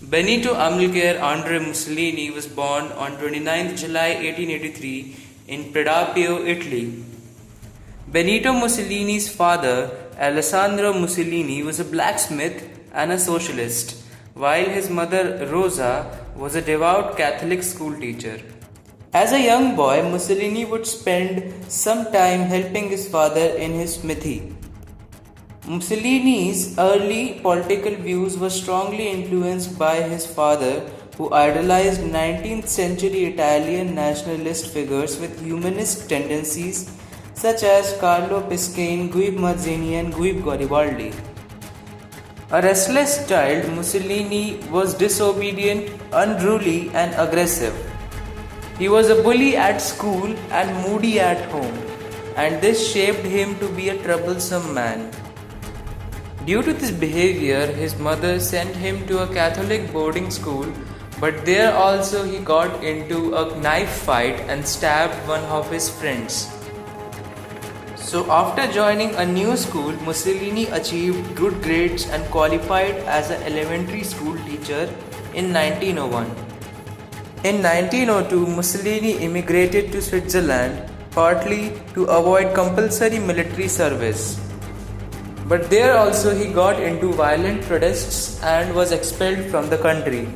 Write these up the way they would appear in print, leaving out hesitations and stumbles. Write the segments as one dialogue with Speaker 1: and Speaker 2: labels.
Speaker 1: Benito Amilcare Andre Mussolini was born on 29 July 1883 in Predappio, Italy. Benito Mussolini's father, Alessandro Mussolini, was a blacksmith and a socialist, while his mother, Rosa, was a devout Catholic schoolteacher. As a young boy, Mussolini would spend some time helping his father in his smithy. Mussolini's early political views were strongly influenced by his father, who idolized 19th century Italian nationalist figures with humanist tendencies such as Carlo Piscine, Guido Mazzini, and Guido Garibaldi. A restless child, Mussolini was disobedient, unruly, and aggressive. He was a bully at school and moody at home, and this shaped him to be a troublesome man. Due to this behavior, his mother sent him to a Catholic boarding school, but there also he got into a knife fight and stabbed one of his friends. So after joining a new school, Mussolini achieved good grades and qualified as an elementary school teacher in 1901. In 1902, Mussolini immigrated to Switzerland, partly to avoid compulsory military service. But there also he got into violent protests and was expelled from the country.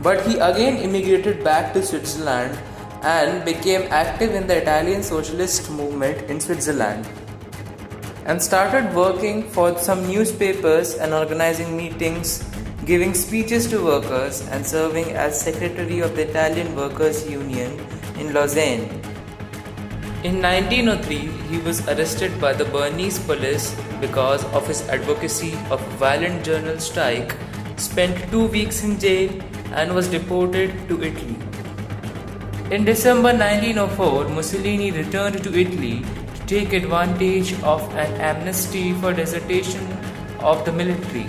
Speaker 1: But he again immigrated back to Switzerland and became active in the Italian socialist movement in Switzerland, and started working for some newspapers and organizing meetings, giving speeches to workers, and serving as secretary of the Italian Workers' Union in Lausanne. In 1903, he was arrested by the Bernese police because of his advocacy of a violent general strike, spent 2 weeks in jail, and was deported to Italy. In December 1904, Mussolini returned to Italy to take advantage of an amnesty for desertion of the military.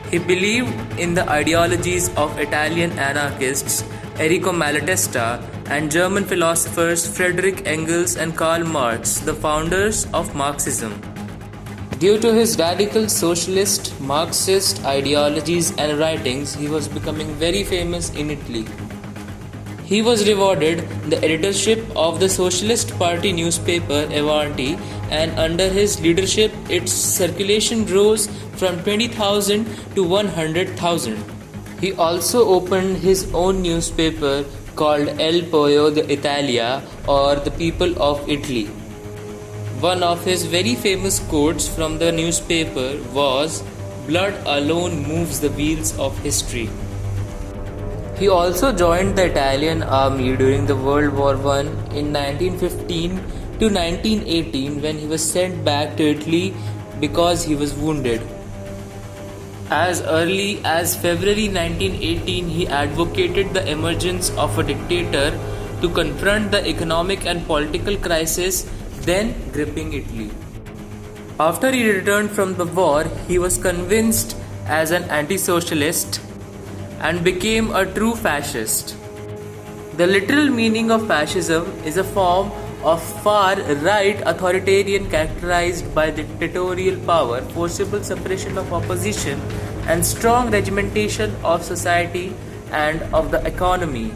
Speaker 1: He believed in the ideologies of Italian anarchists Enrico Malatesta and German philosophers Friedrich Engels and Karl Marx, the founders of Marxism. Due to his radical socialist, Marxist ideologies and writings, he was becoming very famous in Italy. He was rewarded the editorship of the Socialist Party newspaper Avanti, and under his leadership its circulation rose from 20,000 to 100,000. He also opened his own newspaper called El Popolo d'Italia, or the People of Italy. One of his very famous quotes from the newspaper was, "Blood alone moves the wheels of history." He also joined the Italian army during the World War I in 1915 to 1918, when he was sent back to Italy because he was wounded. As early as February 1918, he advocated the emergence of a dictator to confront the economic and political crisis then gripping Italy. After he returned from the war, he was convinced as an anti-socialist and became a true fascist. The literal meaning of fascism is a form of far-right authoritarian characterized by dictatorial power, forcible suppression of opposition, and strong regimentation of society and of the economy.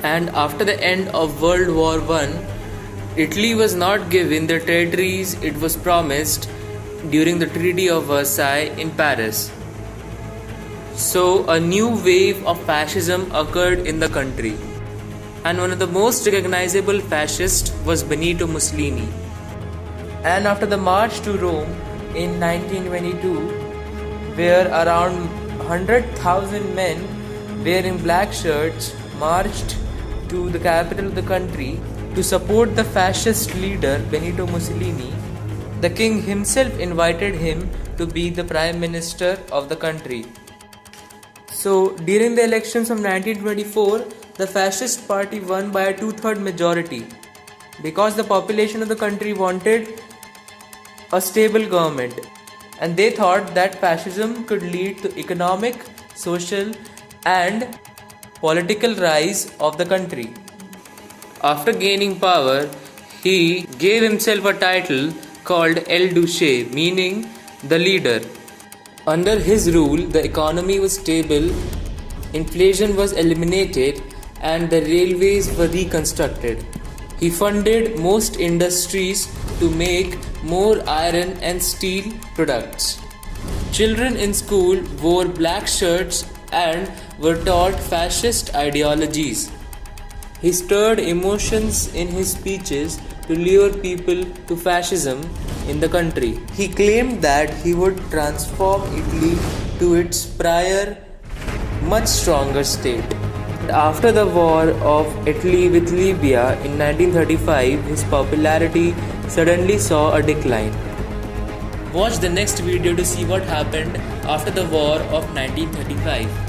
Speaker 1: And after the end of World War I, Italy was not given the territories it was promised during the Treaty of Versailles in Paris. So a new wave of fascism occurred in the country, and one of the most recognizable fascists was Benito Mussolini. And after the march to Rome in 1922, where around 100,000 men wearing black shirts marched to the capital of the country to support the fascist leader Benito Mussolini, the king himself invited him to be the prime minister of the country. So during the elections of 1924, the fascist party won by a 2/3 majority because the population of the country wanted a stable government, and they thought that fascism could lead to economic, social, and political rise of the country. After gaining power, he gave himself a title called El Duce, meaning the leader. Under his rule, the economy was stable, inflation was eliminated, and the railways were reconstructed. He funded most industries to make more iron and steel products. Children in school wore black shirts and were taught fascist ideologies. He stirred emotions in his speeches to lure people to fascism in the country. He claimed that he would transform Italy to its prior, much stronger state. After the war of Italy with Libya in 1935, his popularity suddenly saw a decline. Watch the next video to see what happened after the war of 1935.